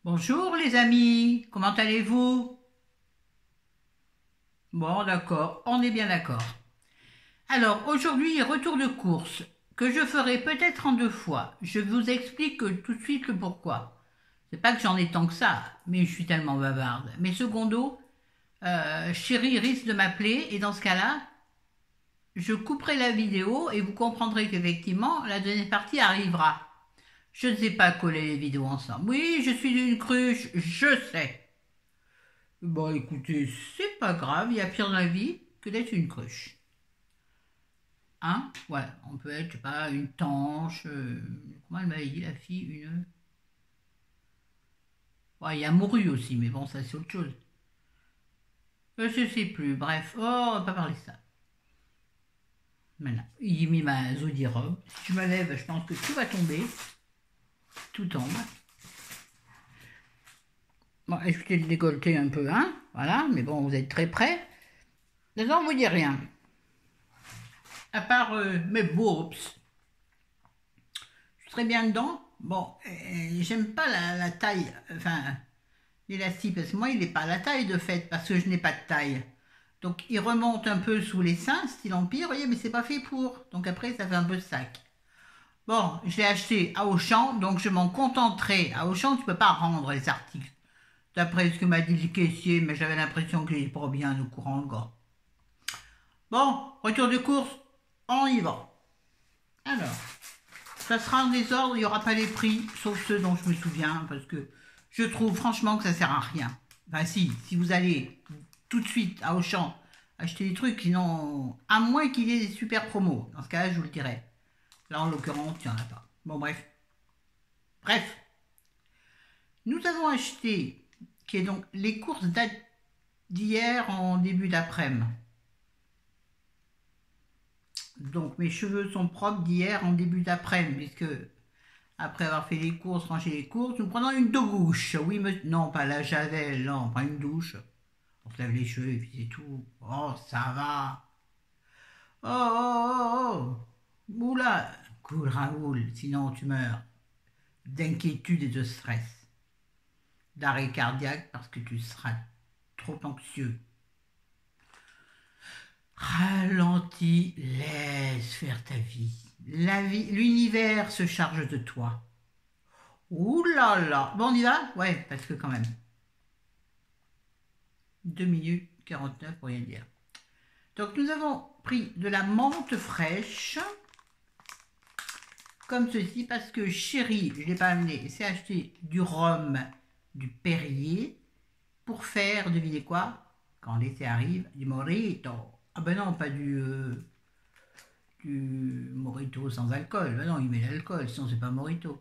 Bonjour les amis, comment allez-vous? Bon, d'accord, on est bien d'accord. Alors, aujourd'hui, retour de course, que je ferai peut-être en deux fois. Je vous explique tout de suite le pourquoi. C'est pas que j'en ai tant que ça, mais je suis tellement bavarde. Mais secondo, chérie risque de m'appeler, et dans ce cas-là, je couperai la vidéo et vous comprendrez qu'effectivement, la deuxième partie arrivera. Je ne sais pas coller les vidéos ensemble. Oui, je suis une cruche, je sais. Bon, écoutez, c'est pas grave, il y a pire dans la vie que d'être une cruche. Hein? Voilà, on peut être, je sais pas, une tanche, comment elle m'avait dit la fille, une... Ouais, il y a morue aussi, mais bon, ça c'est autre chose. Je sais plus, bref, oh, on va pas parler de ça. Maintenant, il mis ma zodi robe. Si je me lève, je pense que tout va tomber. Tout tombe. Bon, évitez de décolleter un peu, hein? Voilà, mais bon, vous êtes très près. Dedans, vous dit rien. À part mes boobs. Je suis très bien dedans. Bon, j'aime pas la taille, enfin, l'élastique, parce que moi, il n'est pas à la taille de fait, parce que je n'ai pas de taille. Donc, il remonte un peu sous les seins, style empire, vous voyez, mais c'est pas fait pour. Donc après, ça fait un peu sac. Bon, je l'ai acheté à Auchan, donc je m'en contenterai. À Auchan, tu peux pas rendre les articles. D'après ce que m'a dit le caissier, mais j'avais l'impression qu'il est pas bien au courant, le gars. Bon, retour de course, on y va. Alors, ça sera en désordre, il n'y aura pas les prix, sauf ceux dont je me souviens, parce que je trouve franchement que ça sert à rien. Enfin si vous allez tout de suite à Auchan acheter des trucs, sinon, à moins qu'il y ait des super promos, dans ce cas-là, je vous le dirai. Là, en l'occurrence, il n'y en a pas. Bon, bref. Bref. Nous avons acheté, qui est donc les courses d'hier en début d'après-midi. Donc, mes cheveux sont propres d'hier en début d'après-midi, puisque après avoir fait les courses, rangé les courses, nous prenons une douche. Oui, mais non, pas la javel, non, on prend une douche. On se lave les cheveux et puis c'est tout. Oh, ça va. Oh, oh, oh, oh. Oula, cool Raoul, sinon tu meurs d'inquiétude et de stress, d'arrêt cardiaque parce que tu seras trop anxieux. Ralentis, laisse faire ta vie. La vie, l'univers se charge de toi. Ouh là là. Bon, on y va? Ouais, parce que quand même. 2 minutes 49 pour rien dire. Donc, nous avons pris de la menthe fraîche, comme ceci, parce que chérie, je ne l'ai pas amené, c'est acheter du rhum, du Perrier, pour faire, devinez quoi, quand l'été arrive, du mojito. Ah ben non, pas du mojito sans alcool. Ben non, il met l'alcool, sinon c'est pas mojito.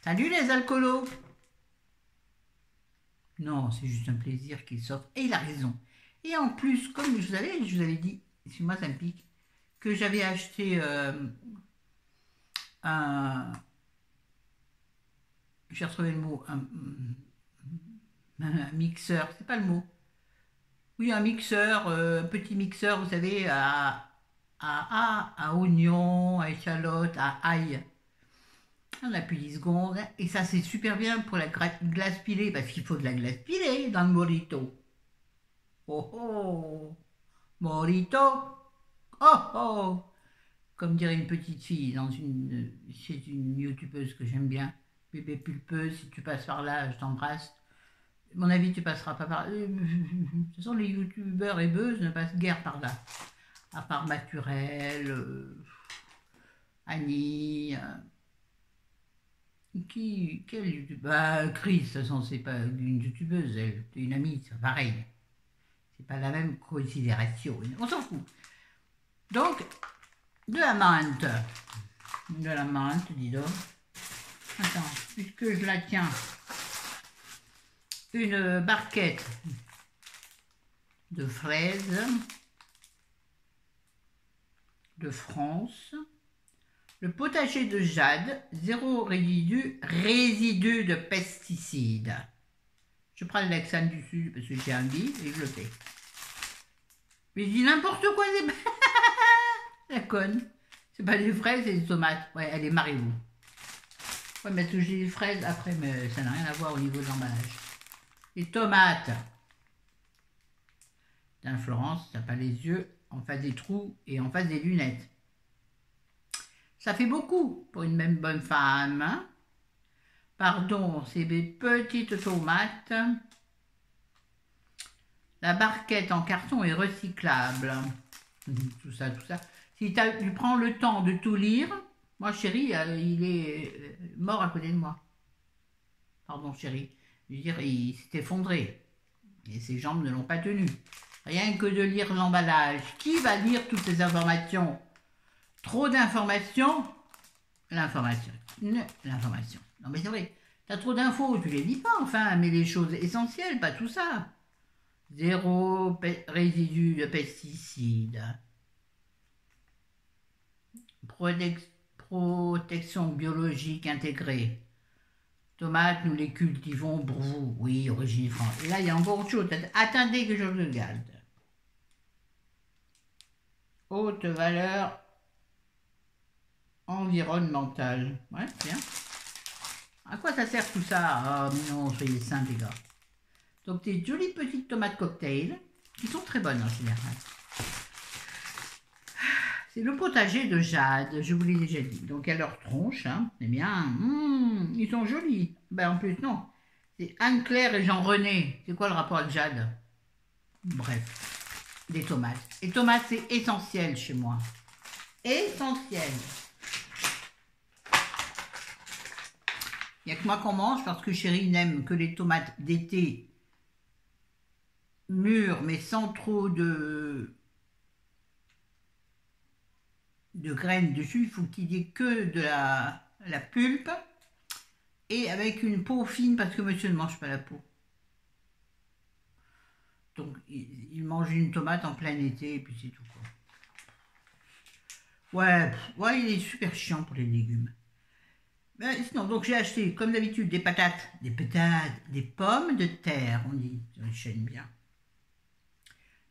Salut les alcoolos! Non, c'est juste un plaisir qu'il s'offre. Et il a raison. Et en plus, comme je vous avais dit, excuse-moi, ça me pique, que j'avais acheté un... J'ai retrouvé le mot, un mixeur, c'est pas le mot. Oui, un mixeur, un petit mixeur, vous savez, à oignon, à échalote, à ail. On appuie 10 secondes et ça c'est super bien pour la glace pilée parce qu'il faut de la glace pilée dans le mojito. Oh oh, mojito, oh oh, comme dirait une petite fille chez une youtubeuse que j'aime bien, bébé pulpeuse, si tu passes par là, je t'embrasse. À mon avis, tu passeras pas par là. De toute façon, les youtubeurs et beuses ne passent guère par là. À part Maturel, Annie. Quelle youtubeuse? Bah, Chris, de toute façon, c'est pas une youtubeuse, elle, c'est une amie, c'est pareil. C'est pas la même considération. On s'en fout. Donc, de la menthe. De la menthe, dis donc. Attends, puisque je la tiens, une barquette de fraises de France. Le potager de Jade, zéro résidu de pesticides. Je prends le Lexane du Sud parce que j'ai un lit et je le fais. Mais je dis n'importe quoi, c'est pas... La conne. C'est pas des fraises, c'est des tomates. Ouais, allez, mariez-vous. On va mettre les fraises après, mais ça n'a rien à voir au niveau de l'emballage. Les tomates. Putain, Florence, t'as pas les yeux en face des trous et en face des lunettes. Ça fait beaucoup pour une même bonne femme. Hein? Pardon, c'est des petites tomates. La barquette en carton est recyclable. Tout ça, tout ça. Si tu prends le temps de tout lire, moi, chéri, il est mort à côté de moi. Pardon, chéri. Je veux dire, il s'est effondré. Et ses jambes ne l'ont pas tenu. Rien que de lire l'emballage. Qui va lire toutes ces informations? Trop d'informations. L'information. L'information. Non, mais c'est vrai. Tu as trop d'infos, tu les lis pas, enfin, mais les choses essentielles, pas tout ça. Zéro résidu de pesticides. Protection biologique intégrée. Tomates, nous les cultivons pour vous. Oui, origine France. Et là, il y a encore autre chose. Attendez que je regarde. Haute valeur environnementale. Ouais, bien. À quoi ça sert tout ça? Oh non, soyez simples, les gars. Donc, des jolies petites tomates cocktail, qui sont très bonnes en général. C'est le potager de Jade, je vous l'ai déjà dit. Donc, à leur tronche, hein, eh bien, ils sont jolis. Ben, en plus, non. C'est Anne-Claire et Jean-René. C'est quoi le rapport avec Jade? Bref, des tomates. Les tomates, c'est essentiel chez moi. Essentiel. Il n'y a que moi qu'on mange parce que chérie n'aime que les tomates d'été mûres, mais sans trop de graines dessus. Il faut qu'il y ait que de la pulpe et avec une peau fine parce que monsieur ne mange pas la peau. Donc il mange une tomate en plein été et puis c'est tout quoi. Ouais, il est super chiant pour les légumes. Mais sinon, donc j'ai acheté comme d'habitude des patates, des pommes de terre, on dit, je chaîne bien.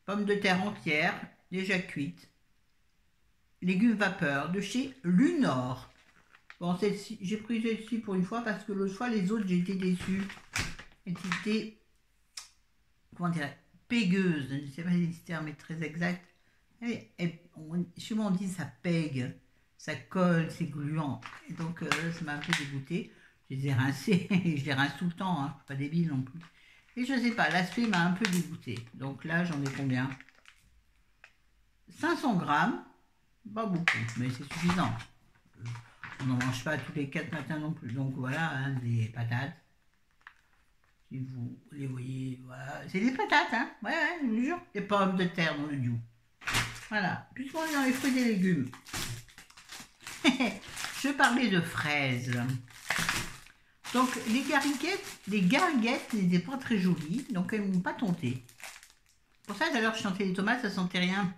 Pommes de terre entières, déjà cuites. Légumes vapeur de chez Lunor. Bon, j'ai pris celle-ci pour une fois parce que l'autre fois, les autres, j'ai été déçue. Elles étaient, comment dire, pégueuses. Je ne sais pas si ce terme est très exact. Chez moi, on dit ça pègue, ça colle, c'est gluant. Et donc, ça m'a un peu dégoûté. Je les ai rincées, je les rince tout le temps, hein, pas débile non plus. Et je ne sais pas, l'aspect m'a un peu dégoûté. Donc là, j'en ai combien? 500 grammes. Pas beaucoup, mais c'est suffisant. On n'en mange pas tous les 4 matins non plus. Donc voilà, hein, des patates. Si vous les voyez, voilà. C'est des patates, hein. Ouais, je vous jure. Des pommes de terre dans le diou. Voilà. Puisqu'on est dans les fruits et légumes. Je parlais de fraises. Donc les gariguettes n'étaient pas très jolies, donc elles ne m'ont pas tenté. Pour ça, tout à l'heure, je chantais les tomates, ça sentait rien.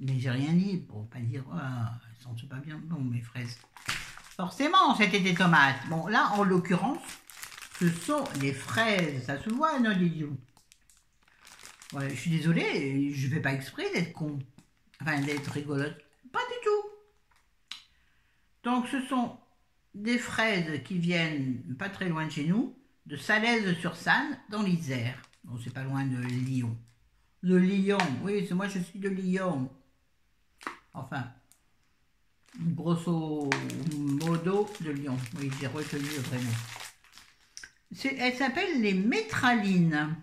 Mais j'ai rien dit pour pas dire, oh, elles sentent pas bien. Bon, mes fraises. Forcément, c'était des tomates. Bon, là, en l'occurrence, ce sont des fraises. Ça se voit, non, l'idiot. Ouais, je suis désolée, je fais pas exprès d'être con. Enfin, d'être rigolote. Pas du tout. Donc, ce sont des fraises qui viennent pas très loin de chez nous, de Salaise-sur-Sanne, dans l'Isère. Bon, c'est pas loin de Lyon. De Lyon, oui, moi je suis de Lyon. Enfin, grosso modo de Lyon. Oui, j'ai retenu le vrai mot. Elle s'appelle les métralines.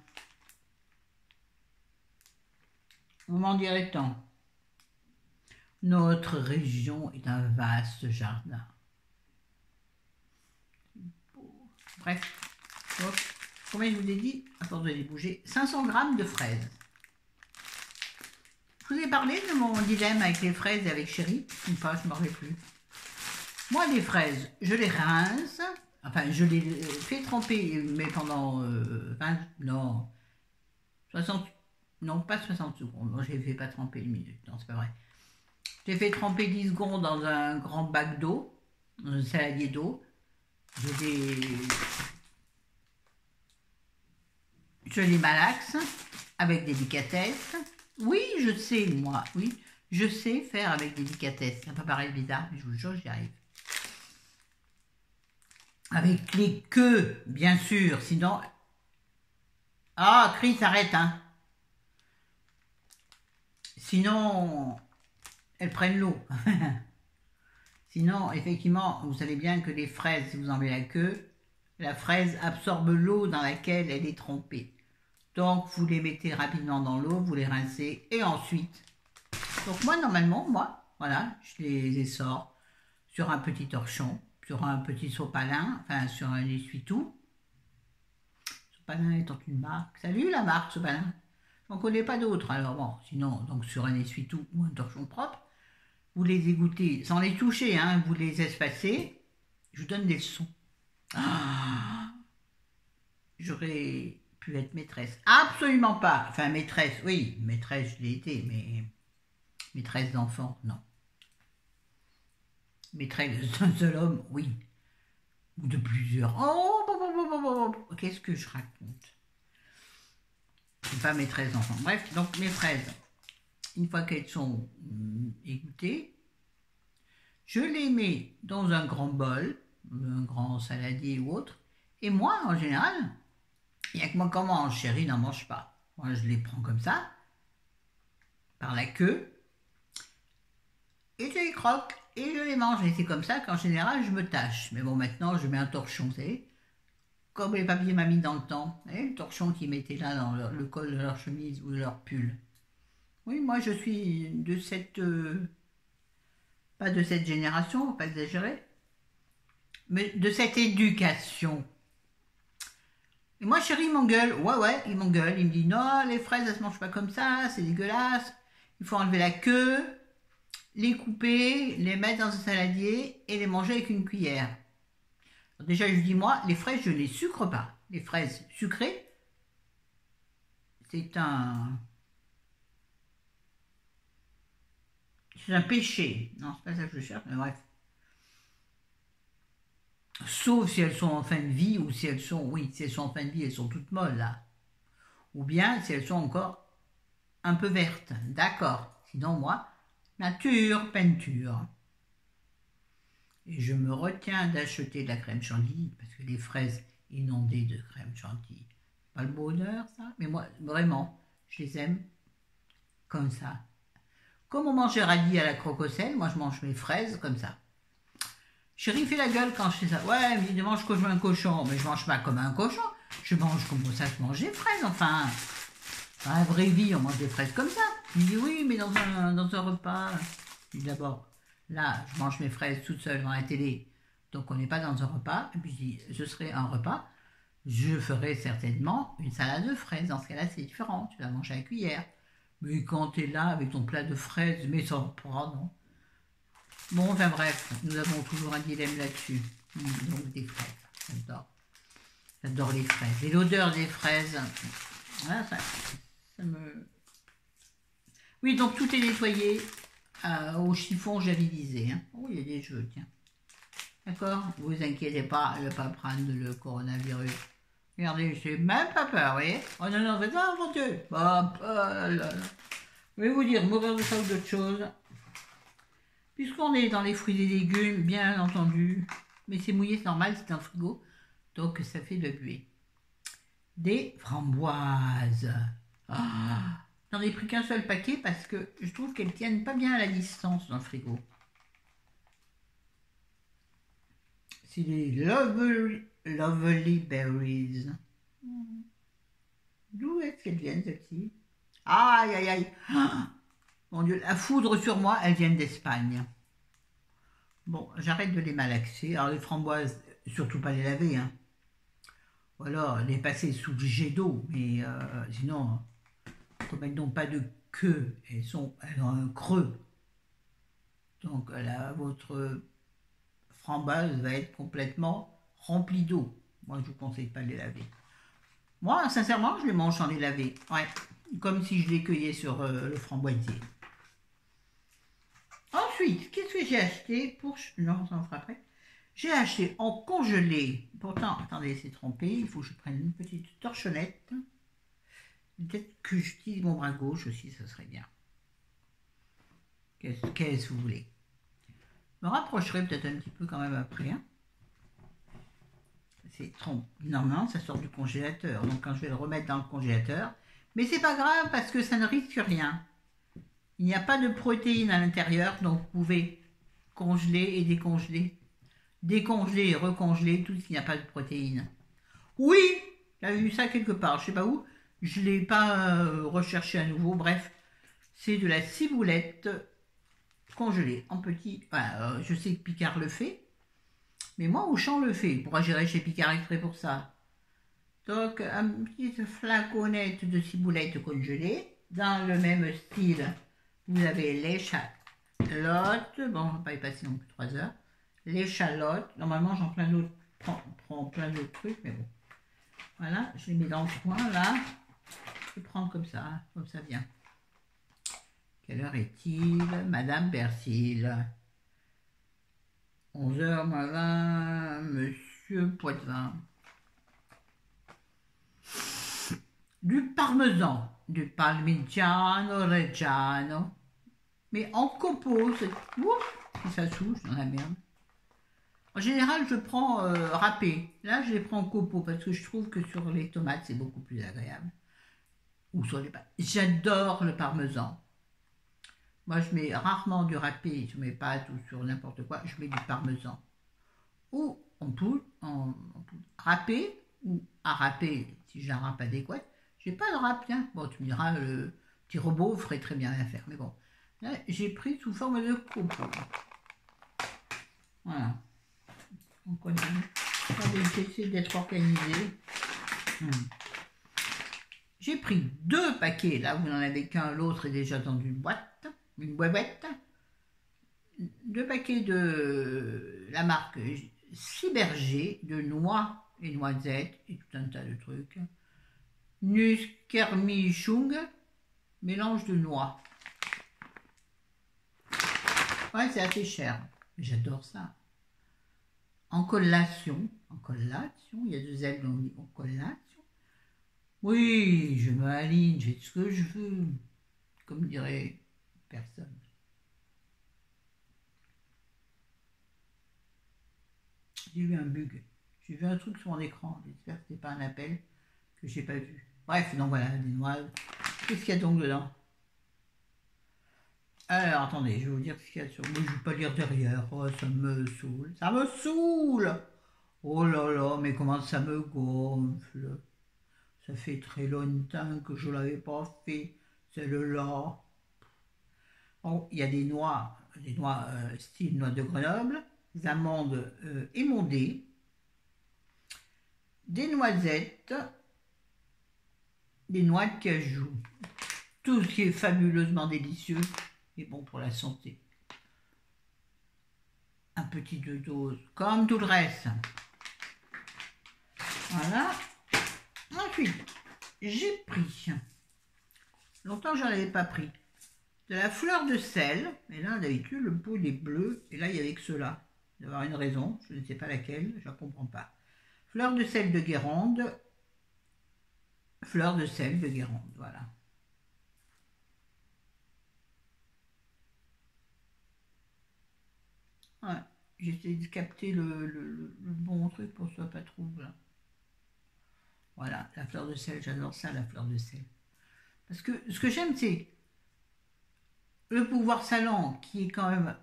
Vous m'en direz tant. Notre région est un vaste jardin. Bref, donc, combien je vous ai dit, à force de les bouger, 500 grammes de fraises. Je vous ai parlé de mon dilemme avec les fraises et avec chéri, ou pas, je ne m'en rappelle plus. Moi, les fraises, je les rince, enfin, je les fais tremper, mais pendant 60, non, pas 60 secondes, non, je les fais pas tremper une minute, non, c'est pas vrai. Je les fais tremper 10 secondes dans un grand bac d'eau, dans un saladier d'eau. Je les malaxe avec délicatesse. Oui, je sais, moi, oui. Je sais faire avec délicatesse. Ça peut paraître bizarre, mais je vous jure, j'y arrive. Avec les queues, bien sûr, sinon... Ah, Chris, arrête, hein. Sinon, elles prennent l'eau. Sinon, effectivement, vous savez bien que les fraises, si vous enlevez la queue, la fraise absorbe l'eau dans laquelle elle est trempée. Donc, vous les mettez rapidement dans l'eau, vous les rincez, et ensuite... Donc moi, normalement, voilà, je les essore sur un petit torchon, sur un petit sopalin, enfin sur un essuie-tout. Sopalin étant une marque. Salut la marque Sopalin. J'en connais pas d'autres. Alors bon, sinon, donc sur un essuie-tout ou un torchon propre, vous les égouttez sans les toucher, hein, vous les espacez. Je vous donne des leçons. Ah, j'aurais pu être maîtresse. Absolument pas. Enfin, maîtresse, oui, maîtresse, je l'ai été, mais maîtresse d'enfant, non. Maîtresse d'un seul homme, oui. Ou de plusieurs. Qu'est-ce que je raconte? C'est pas maîtresse d'enfant. Bref, donc mes fraises, une fois qu'elles sont égouttées, je les mets dans un grand bol, un grand saladier ou autre. Et moi, en général, il n'y a que moi qui en mange. Chérie n'en mange pas. Moi, je les prends comme ça, par la queue, et je les croque, et je les mange. Et c'est comme ça qu'en général, je me tâche. Mais bon, maintenant, je mets un torchon, vous savez, comme les papiers mamies dans le temps. Vous voyez, le torchon qu'ils mettaient là dans le col de leur chemise ou de leur pull. Oui, moi, je suis de cette... pas de cette génération, faut pas exagérer, mais de cette éducation. Et moi, chérie, il m'engueule. Ouais, il m'engueule. Il me dit, non, les fraises, elles se mangent pas comme ça, c'est dégueulasse. Il faut enlever la queue, les couper, les mettre dans un saladier et les manger avec une cuillère. Alors déjà, je lui dis, moi, les fraises, je ne les sucre pas. Les fraises sucrées, c'est un péché. Non, c'est pas ça que je cherche, mais bref. Sauf si elles sont en fin de vie, ou si elles sont, oui, si elles sont en fin de vie, elles sont toutes molles, là. Ou bien si elles sont encore un peu vertes. D'accord. Sinon, moi, nature, peinture. Et je me retiens d'acheter de la crème chantilly, parce que les fraises inondées de crème chantilly, pas le bonheur, ça. Mais moi, vraiment, je les aime comme ça. Comme on mange les radis à la crocoselle, moi, je mange mes fraises comme ça. Chérie fait la gueule quand je fais ça. Ouais, elle me dit, mange comme un cochon. Mais je mange pas comme un cochon. Je mange comme ça, je mange des fraises, enfin. Dans la vraie vie, on mange des fraises comme ça. Il me dit, oui, mais dans un repas. Je dis d'abord, là, je mange mes fraises toute seule dans la télé. Donc, on n'est pas dans un repas. Et puis, je dis, ce serait un repas. Je ferai certainement une salade de fraises. Dans ce cas-là, c'est différent. Tu la manges à la cuillère. Mais quand tu es là avec ton plat de fraises, mais sans prendre, non. Bon, enfin bref, nous avons toujours un dilemme là-dessus. Donc des fraises, j'adore les fraises. Et l'odeur des fraises, voilà, ça me... Oui, donc tout est nettoyé au chiffon javillisé. Hein. Oh, il y a des jeux, tiens. D'accord? Vous vous inquiétez pas, elle ne va pas prendre le coronavirus. Regardez, j'ai même pas peur, vous voyez? Oh non, non, mon Dieu! Je vais vous dire, mourir de ça ou d'autre chose. Puisqu'on est dans les fruits et légumes, bien entendu, mais c'est mouillé, c'est normal, c'est un frigo, donc ça fait de buée. Des framboises. Ah, j'en ai pris qu'un seul paquet parce que je trouve qu'elles tiennent pas bien à la distance dans le frigo. C'est des lovely berries. D'où est-ce qu'elles viennent, celles-ci? Aïe, aïe, aïe. Ah, mon Dieu, la foudre sur moi, elles viennent d'Espagne. Bon, j'arrête de les malaxer. Alors les framboises, surtout pas les laver, hein. Ou alors les passer sous le jet d'eau, mais sinon, comme elles n'ont pas de queue, elles ont un creux. Donc là, votre framboise va être complètement remplie d'eau. Moi, je ne vous conseille pas de les laver. Moi, sincèrement, je les mange sans les laver. Ouais, comme si je les cueillais sur le framboisier. Ensuite, qu'est-ce que j'ai acheté pour... Non, ça en fera après. J'ai acheté en congelé. Pourtant, attendez, c'est trompé. Il faut que je prenne une petite torchonnette. Peut-être que j'utilise mon bras gauche aussi, ça serait bien. Qu'est-ce que vous voulez? Je me rapprocherai peut-être un petit peu quand même après. Hein. C'est trop. Normalement, ça sort du congélateur. Donc quand je vais le remettre dans le congélateur. Mais c'est pas grave parce que ça ne risque rien. Il n'y a pas de protéines à l'intérieur. Donc vous pouvez congeler et décongeler. Décongeler et recongeler tout ce qui n'a pas de protéines. Oui, j'avais vu ça quelque part. Je sais pas où. Je ne l'ai pas recherché à nouveau. Bref, c'est de la ciboulette congelée en petit. Voilà, je sais que Picard le fait. Mais moi, Auchan le fait. Pourquoi j'irai chez Picard Exprès pour ça? Donc, une petite flaconnette de ciboulette congelée. Dans le même style, vous avez l'échalote. Bon, on ne va pas y passer non plus 3 heures. L'échalote. Normalement, j'en prends plein d'autres trucs, mais bon. Voilà, je les mets dans le coin, là. Je prends comme ça vient. Quelle heure est-il, Madame Persil? 11h moins 20, Monsieur Poitvin. Du parmesan, du parmigiano reggiano, mais en copeaux, si ça souche dans la merde. En général, je prends râpé. Là, je les prends en copeaux parce que je trouve que sur les tomates, c'est beaucoup plus agréable. Ou sur les pâtes. J'adore le parmesan. Moi, je mets rarement du râpé sur mes pâtes ou sur n'importe quoi. Je mets du parmesan. Ou en poudre, râpé ou à râper si j'ai un râpe adéquat. J'ai pas de râpe, tiens. Bon, tu me diras, le petit robot ferait très bien à faire. Mais bon, là, j'ai pris sous forme de copeaux. Voilà. On continue. J'essaie d'être organisé. J'ai pris 2 paquets. Là, vous n'en avez qu'un, l'autre est déjà dans une boîte. Une boîte. 2 paquets de la marque Ciberger, de noix et noisettes et tout un tas de trucs. Nuskermischung, mélange de noix. Ouais, c'est assez cher. J'adore ça. En collation, il y a 2 L en collation. Oui, je m'aligne, j'ai ce que je veux. Comme dirait personne. J'ai eu un bug. J'ai vu un truc sur mon écran. J'espère que ce n'est pas un appel que j'ai pas vu. Bref, donc voilà, des noix. Qu'est-ce qu'il y a donc dedans? Alors, attendez, je vais vous dire ce qu'il y a sur... Moi, je ne vais pas lire derrière. Oh, ça me saoule. Ça me saoule! Oh là là, mais comment ça me gonfle. Ça fait très longtemps que je ne l'avais pas fait, celle-là. Oh, il y a des noix style noix de Grenoble, des amandes émondées, des noisettes, des noix de cajou. Tout ce qui est fabuleusement délicieux et bon pour la santé. Un petit 2 doses, comme tout le reste. Voilà. Ensuite, j'ai pris, longtemps j'en avais pas pris, de la fleur de sel. Et là, d'habitude, le pot est bleu. Et là, il n'y avait que cela. Il doit y avoir une raison. Je ne sais pas laquelle. Je ne comprends pas. Fleur de sel de Guérande. Fleur de sel de Guérande. Voilà. Ouais. J'essaie de capter le bon truc pour que ce soit pas trop là. Voilà. La fleur de sel. J'adore ça, la fleur de sel. Parce que ce que j'aime, c'est le pouvoir salant qui est quand même...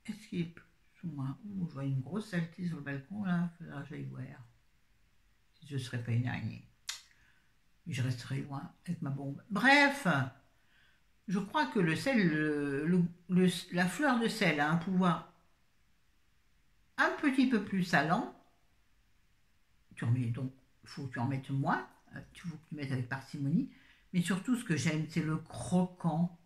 Est-ce qu'il est sous moi? Oh, je vois une grosse saleté sur le balcon là, il faudra que j'aille voir. Si je ne serais pas une araignée. Je resterai loin avec ma bombe. Bref, je crois que le sel, la fleur de sel a un pouvoir un petit peu plus salant. Tu en mets donc, il faut que tu en mettes moins, il faut que tu mettes avec parcimonie. Mais surtout, ce que j'aime, c'est le croquant.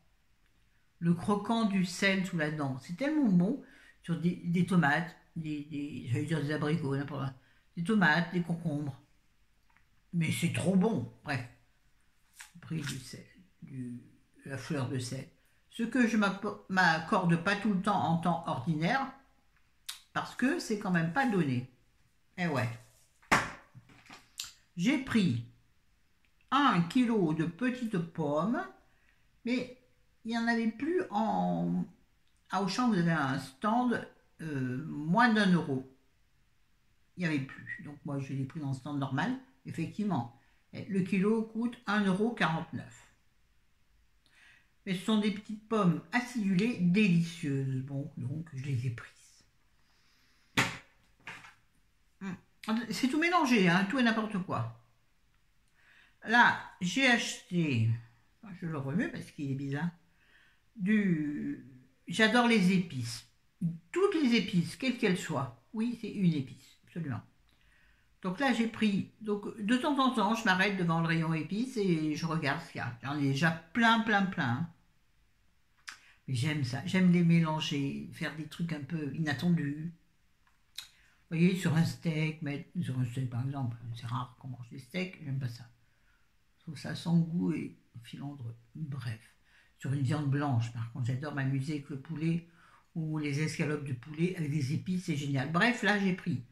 Le croquant du sel sous la dent. C'est tellement bon sur des tomates, j'allais dire des abricots, n'importe quoi. Des tomates, des concombres. Mais c'est trop bon. Bref, j'ai pris du sel, la fleur de sel. Ce que je m'accorde pas tout le temps en temps ordinaire, parce que c'est quand même pas donné. Eh ouais. J'ai pris 1 kilo de petites pommes, mais il n'y en avait plus à Auchan, vous avez un stand moins d'1 euro. Il n'y avait plus. Donc moi, je l'ai pris dans le stand normal. Effectivement, le kilo coûte 1,49 €. Mais ce sont des petites pommes acidulées délicieuses. Bon, donc je les ai prises. C'est tout mélangé, hein, tout et n'importe quoi. Là, j'ai acheté, je le remets parce qu'il est bizarre, j'adore les épices. Toutes les épices, quelles qu'elles soient. Oui, c'est une épice, absolument. Donc là, j'ai pris, donc de temps en temps, je m'arrête devant le rayon épices et je regarde ce qu'il y a. J'en ai déjà plein. Mais j'aime ça, j'aime les mélanger, faire des trucs un peu inattendus. Vous voyez, sur un steak, sur un steak par exemple, c'est rare qu'on mange des steaks, j'aime pas ça. Je trouve ça sans goût et filandreux. Bref, sur une viande blanche, par contre, j'adore m'amuser avec le poulet ou les escalopes de poulet avec des épices, c'est génial. Bref, là, j'ai pris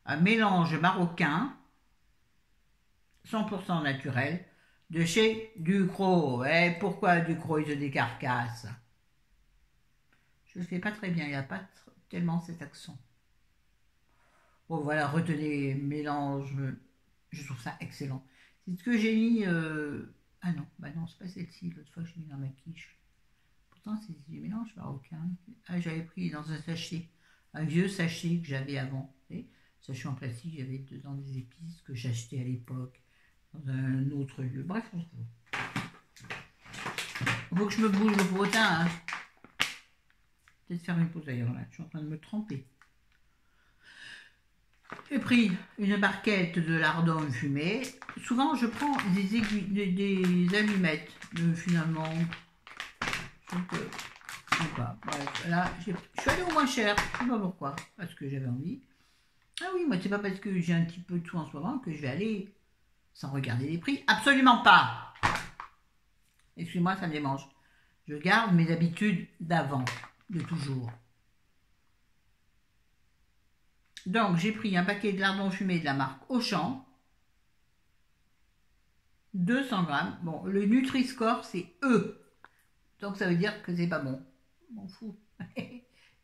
un mélange marocain, 100% naturel, de chez Ducros. Et pourquoi Ducros, ils ont des carcasses? Je ne le fais pas très bien, il n'y a pas tellement cet accent. Bon, voilà, retenez, mélange, je trouve ça excellent. C'est ce que j'ai mis... Ah non, bah non, c'est pas celle-ci, l'autre fois que j'ai mis dans ma quiche. Pourtant, c'est du mélange marocain. Ah, j'avais pris dans un sachet, un vieux sachet que j'avais avant. Sachet en plastique, j'avais dedans des épices que j'achetais à l'époque, dans un autre lieu. Bref, on se voit. Il faut que je me bouge le potin, hein. Peut-être faire une pause d'ailleurs, là. Je suis en train de me tremper. J'ai pris une barquette de lardons fumés. Souvent, je prends des allumettes, finalement. Donc, bref, là, je suis allée au moins cher. Je ne sais pas pourquoi. Parce que j'avais envie. Ah oui, moi, c'est pas parce que j'ai un petit peu de tout en ce moment que je vais aller sans regarder les prix. Absolument pas. Excuse-moi, ça me démange. Je garde mes habitudes d'avant, de toujours. Donc, j'ai pris un paquet de lardons fumés de la marque Auchan. 200 grammes. Bon, le Nutri-Score, c'est E. Donc, ça veut dire que c'est pas bon. Je m'en fous.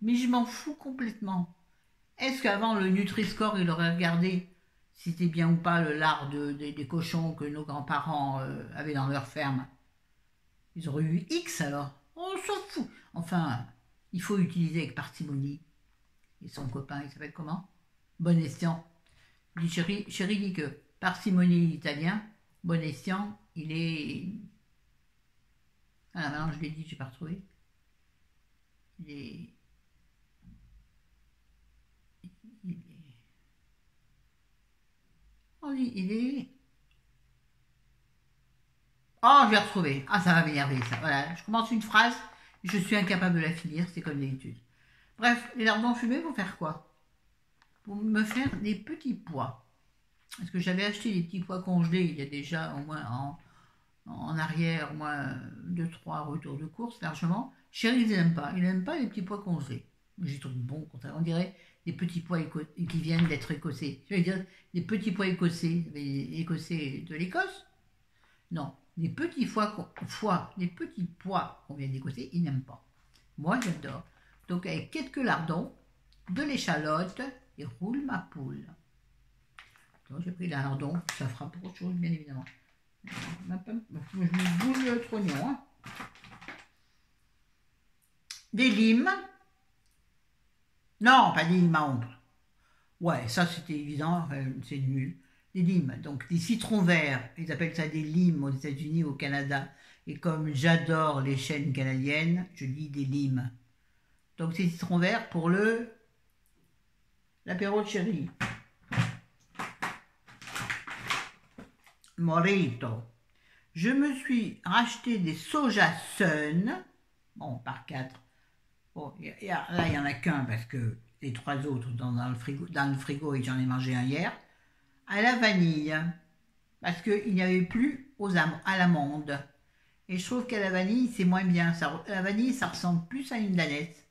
Mais je m'en fous complètement. Est-ce qu'avant le Nutri-Score, il aurait regardé si c'était bien ou pas le lard des cochons que nos grands-parents avaient dans leur ferme? Ils auraient eu X alors. On s'en fout. Enfin, il faut utiliser avec parcimonie. Et son copain, il s'appelle comment? Bon escient. Chéri dit que parcimonie italien, bon escient, il est... Ah maintenant je l'ai dit, je n'ai pas retrouvé. Il est... Oh, je l'ai retrouvé. Ah, ça va m'énerver, ça. Voilà, je commence une phrase, je suis incapable de la finir, c'est comme d'habitude. Bref, les lardons fumés vont faire quoi? Pour me faire des petits pois. Parce que j'avais acheté des petits pois congelés il y a déjà au moins en arrière, au moins 2-3 retours de course, largement. Chéri, il n'aime pas. Il n'aime pas les petits pois congelés. J'y trouve bon, on dirait des petits pois qui viennent d'être écossais. Je veux dire, des petits pois écossais. Écossais de l'Écosse? Non, des petits des petits pois qu'on vient d'Écossais, il n'aime pas. Moi, j'adore. Donc, avec quelques lardons, de l'échalote, et roule ma poule. Donc, j'ai pris les lardons, ça fera pour autre chose, bien évidemment. Je me bouge le trognon. Hein. Des limes. Non, pas des limes à ongles. Ouais, ça c'était évident, c'est nul. Des limes, donc des citrons verts, ils appellent ça des limes aux États-Unis, au Canada. Et comme j'adore les chaînes canadiennes, je dis des limes. Donc ces citrons verts pour l'apéro de chéri. Morito. Je me suis racheté des soja sun, bon, par 4. Bon, là, il n'y en a qu'un parce que les 3 autres dans le frigo et j'en ai mangé un hier. À la vanille, parce qu'il n'y avait plus à l'amande. Et je trouve qu'à la vanille, c'est moins bien. La vanille, ça ressemble plus à une danette,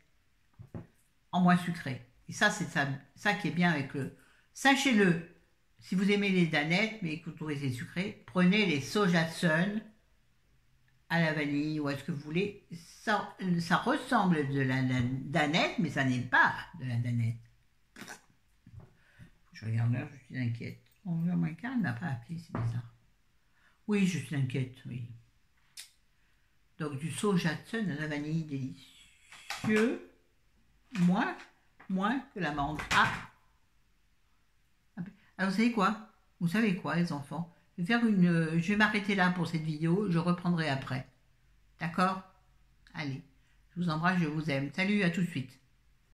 en moins sucré. Et ça, c'est ça qui est bien avec le... Sachez-le, si vous aimez les danettes, mais que vous trouvez c'est sucré, prenez les soja sun à la vanille ou à ce que vous voulez. Ça ressemble de la danette, mais ça n'est pas de la danette. Je regarde là, je suis inquiète. 11h moins quart, elle ne m'a pas appelé, c'est bizarre. Oui, je suis inquiète, oui. Donc du soja Hudson à la vanille délicieux. Moins que l'amande. Ah! Alors vous savez quoi les enfants? Je vais m'arrêter là pour cette vidéo, je reprendrai après. D'accord? Allez, je vous embrasse, je vous aime. Salut, à tout de suite.